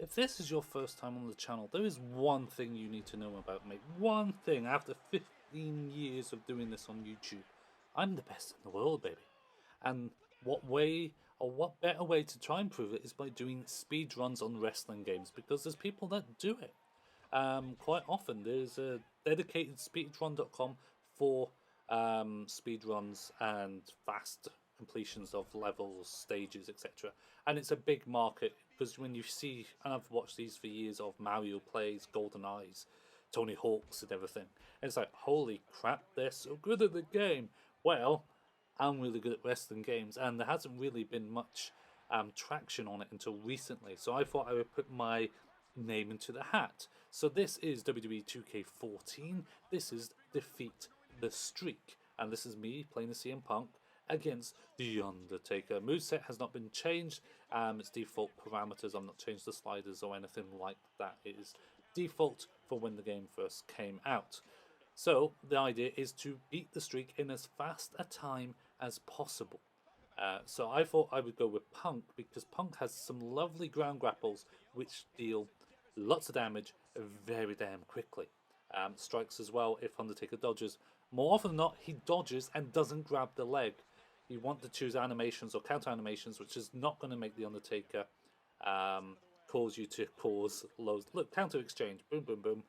If this is your first time on the channel, there is one thing you need to know about me. One thing. After 15 years of doing this on YouTube, I'm the best in the world, baby. And what way, or what better way to try and prove it is by doing speed runs on wrestling games, because there's people that do it. Quite often, there's a dedicated speedrun.com for speedruns and fast completions of levels, stages, etc. And it's a big market because when you see, and I've watched these for years of Mario plays, Golden Eyes, Tony Hawk's, and everything. And it's like, holy crap, they're so good at the game. Well, I'm really good at wrestling games, and there hasn't really been much traction on it until recently. So I thought I would put my name into the hat. So this is WWE 2K14. This is Defeat the Streak, and this is me playing the CM Punk against the Undertaker. Moveset has not been changed. Its default parameters. I've not changed the sliders or anything like that. It is default for when the game first came out. So the idea is to beat the streak in as fast a time as possible. So I thought I would go with Punk because Punk has some lovely ground grapples which deal lots of damage very damn quickly. Strikes as well if Undertaker dodges. More often than not, he dodges and doesn't grab the leg. You want to choose animations or counter animations, which is not going to make the Undertaker cause you to cause loads. Look, counter exchange, boom, boom, boom,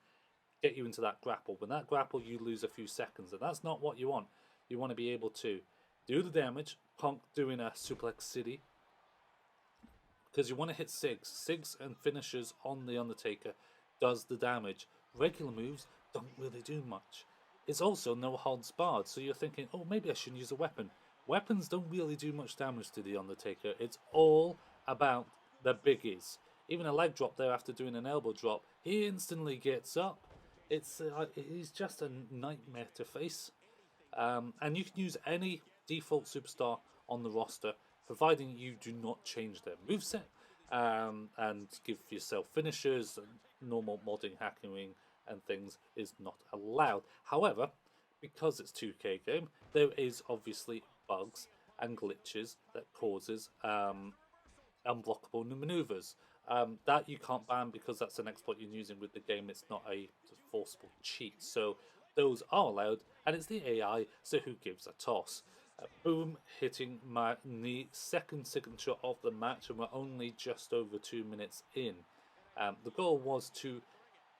get you into that grapple. When that grapple, you lose a few seconds, and that's not what you want. You want to be able to do the damage. Punk doing a suplex city because you want to hit Sigs and finishers on the Undertaker does the damage. Regular moves don't really do much. It's also no holds barred, so you're thinking, oh, maybe I shouldn't use a weapon. Weapons don't really do much damage to the Undertaker. It's all about the biggies. Even a leg drop there after doing an elbow drop, he instantly gets up. He's just a nightmare to face. And you can use any default superstar on the roster, providing you do not change their moveset and give yourself finishers. Normal modding, hacking, and things is not allowed. However, because it's 2K game, there is obviously bugs and glitches that causes unblockable maneuvers. That you can't ban because that's an exploit you're using with the game. It's not a forcible cheat. So those are allowed, and it's the AI, so who gives a toss? Boom, hitting the second signature of the match, and we're only just over 2 minutes in. The goal was to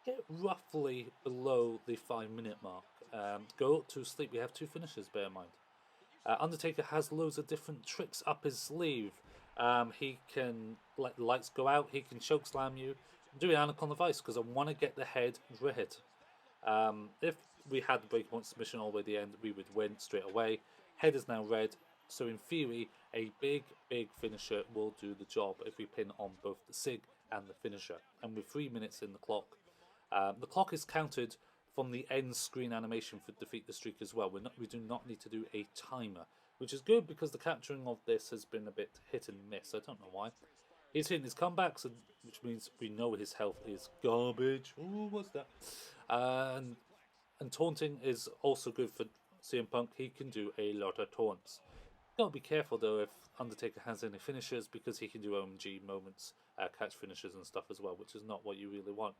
get roughly below the 5-minute mark. Go to sleep. We have 2 finishes, bear in mind. Undertaker has loads of different tricks up his sleeve. He can let the lights go out. He can choke slam you. I'm doing Anaconda Vice because I want to get the head red. If we had the breaking point submission all the way to the end, we would win straight away. Head is now red, so in theory, a big finisher will do the job if we pin on both the Sig and the finisher. And with 3 minutes in the clock is counted from the end screen animation for Defeat the Streak as well. We do not need to do a timer, which is good because the capturing of this has been a bit hit and miss. I don't know why. He's hitting his comebacks, which means we know his health is garbage. Ooh, what's that? And taunting is also good for CM Punk. He can do a lot of taunts. Gotta be careful though if Undertaker has any finishers, because he can do OMG moments, catch finishers and stuff as well, which is not what you really want.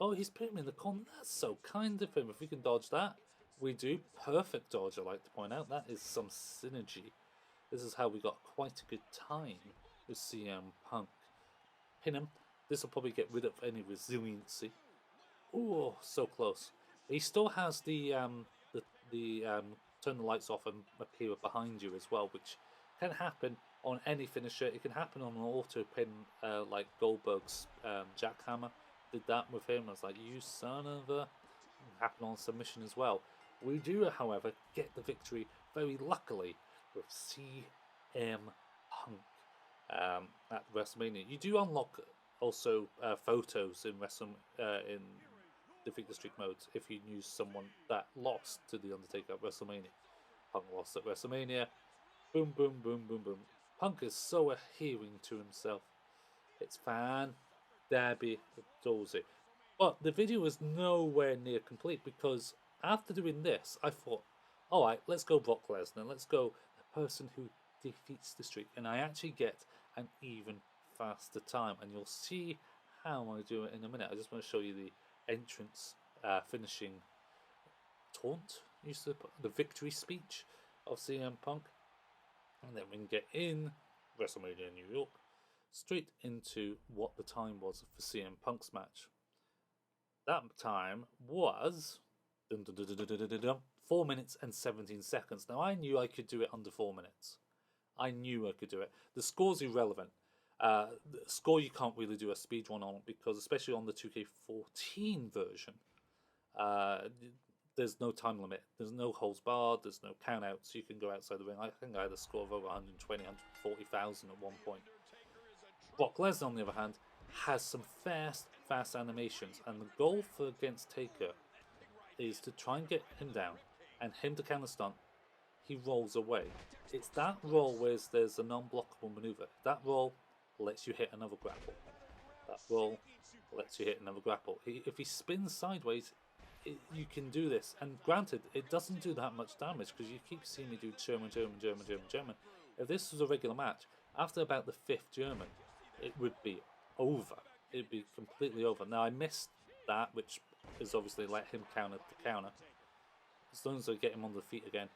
Oh, he's putting me in the corner. That's so kind of him. If we can dodge that, we do. Perfect dodge, I like to point out. That is some synergy. This is how we got quite a good time with CM Punk. Pin him. This will probably get rid of any resiliency. Oh, so close. He still has the turn the lights off and appear behind you as well, which can happen on any finisher. It can happen on an auto pin, like Goldberg's jackhammer did that with him. I was like, you son of a... Happen on submission as well. We do, however, get the victory very luckily with CM Punk at WrestleMania. You do unlock also photos in in Defeat the Streak modes if you use someone that lost to the Undertaker at WrestleMania. Punk lost at WrestleMania. Boom, boom, boom, boom, boom. Punk is so adhering to himself. It's fan Derby Dorsey. But the video is nowhere near complete because after doing this, I thought, alright, let's go Brock Lesnar. Let's go the person who defeats the streak. And I actually get an even faster time, and you'll see how I do it in a minute. I just want to show you the entrance finishing taunt, used to put the victory speech of CM Punk, and then we can get in WrestleMania New York straight into what the time was for CM Punk's match. That time was 4 minutes and 17 seconds. Now, I knew I could do it under 4 minutes. I knew I could do it. The score's irrelevant. The score you can't really do a speedrun on, because especially on the 2K14 version, there's no time limit. There's no holds barred. There's no count out, so you can go outside the ring. I think I had a score of over 120, 140,000 at one point. Brock Lesnar, on the other hand, has some fast animations, and the goal for against Taker is to try and get him down and him to counter stunt. He rolls away. It's that roll where there's a non-blockable maneuver. That roll lets you hit another grapple. That roll lets you hit another grapple. If he spins sideways, you can do this. And granted, it doesn't do that much damage because you keep seeing me do German. If this was a regular match, after about the 5th German, it would be over. It'd be completely over. Now, I missed that, which is obviously let him counter the counter. As long as I get him on the feet again,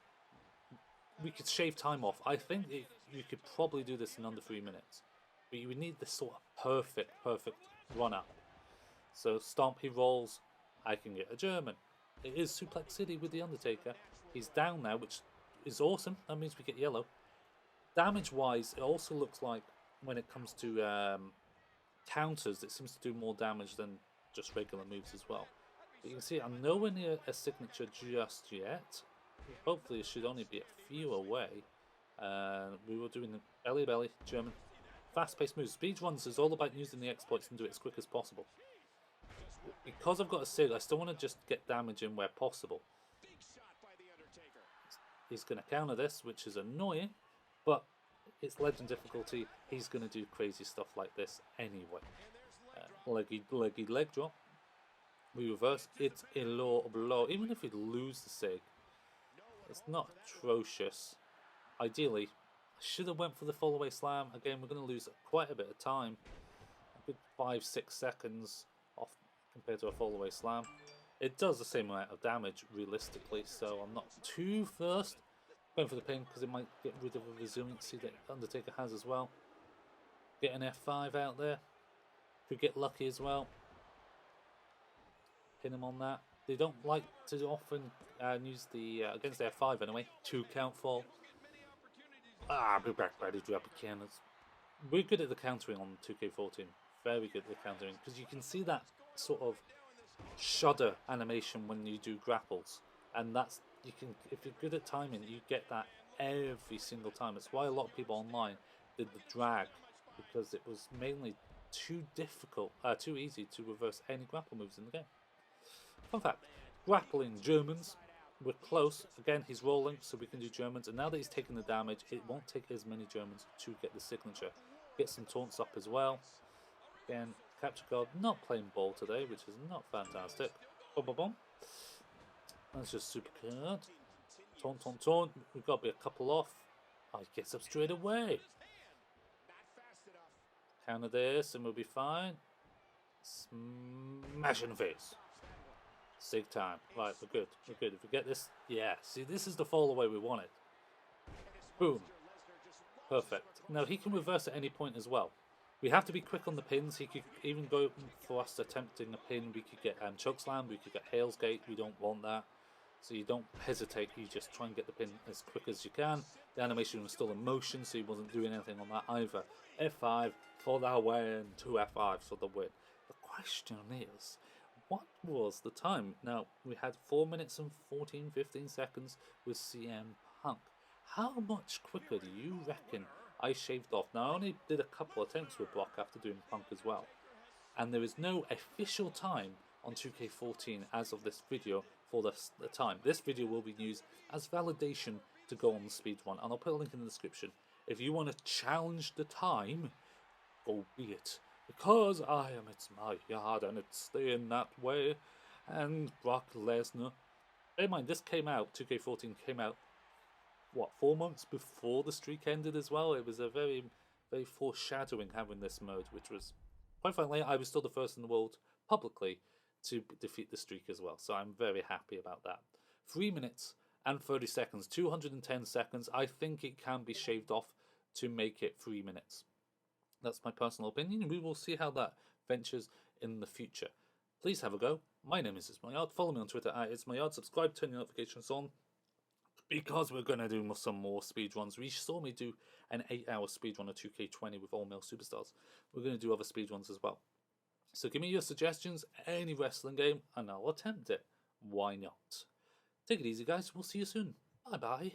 we could shave time off. I think you could probably do this in under 3 minutes. But you would need this sort of perfect run up. So stomp, he rolls, I can get a German. It is Suplex City with the Undertaker. He's down now, which is awesome. That means we get yellow. Damage wise, it also looks like when it comes to counters, it seems to do more damage than just regular moves as well. But you can see I'm nowhere near a signature just yet. Hopefully it should only be a few away. We were doing the belly German. Fast-paced moves. Speedruns is all about using the exploits and do it as quick as possible. Because I've got a SIG, I still want to just get damage in where possible. He's going to counter this, which is annoying, but it's legend difficulty. He's going to do crazy stuff like this anyway. Leggy leg drop. We reverse. It's a low blow. Even if we lose the SIG, it's not atrocious. Ideally, I should have went for the fall away slam. Again, we're going to lose quite a bit of time. A good 5-6 seconds off compared to a fall away slam. It does the same amount of damage realistically, so I'm not too first going for the pin because it might get rid of the resiliency that Undertaker has as well. Get an F5 out there. Could get lucky as well. Pin him on that. They don't like to often use the against the F5 anyway. 2 count fall. Be back ready to drop again. We're good at the countering on 2K14. Very good at the countering because you can see that sort of shudder animation when you do grapples, and that's if you're good at timing, you get that every single time. It's why a lot of people online did the drag, because it was mainly too easy to reverse any grapple moves in the game. Fun fact, grappling Germans, we're close. Again, he's rolling, so we can do Germans. And now that he's taking the damage, it won't take as many Germans to get the signature. Get some taunts up as well. Again, Capture Card not playing ball today, which is not fantastic. Boom, boom, boom. That's just super card. Taunt. We've got to be a couple off. Oh, he gets up straight away. Counter this and we'll be fine. Smash in the face. SIG time. Right, we're good. If we get this, yeah. See, this is the fall away we wanted. Boom. Perfect. Now, he can reverse at any point as well. We have to be quick on the pins. He could even go for us attempting a pin. We could get chokeslam. We could get Hales Gate. We don't want that. So you don't hesitate. You just try and get the pin as quick as you can. The animation was still in motion, so he wasn't doing anything on that either. F5 for the win. 2 F5s for the win. The question is, what was the time? Now, we had 4 minutes and 15 seconds with CM Punk. How much quicker do you reckon I shaved off? Now, I only did a couple attempts with Brock after doing Punk as well. And there is no official time on 2K14 as of this video for the time. This video will be used as validation to go on the speedrun. And I'll put a link in the description. If you want to challenge the time, go be it. Because I am ITSMYYARD and it's staying that way. And Brock Lesnar. Bear in mind, this came out, 2K14 came out, what, 4 months before the streak ended as well? It was a very very foreshadowing having this mode, which was, quite frankly, I was still the first in the world publicly to defeat the streak as well. So I'm very happy about that. 3 minutes and 30 seconds, 210 seconds. I think it can be shaved off to make it 3 minutes. That's my personal opinion. We will see how that ventures in the future. Please have a go. My name is ITSMYYARD. Follow me on Twitter at ITSMYYARD. Subscribe, turn your notifications on, because we're going to do some more speedruns. We saw me do an 8-hour speedrun of 2K20 with all male superstars. We're going to do other speedruns as well. So give me your suggestions, any wrestling game, and I'll attempt it. Why not? Take it easy, guys. We'll see you soon. Bye-bye.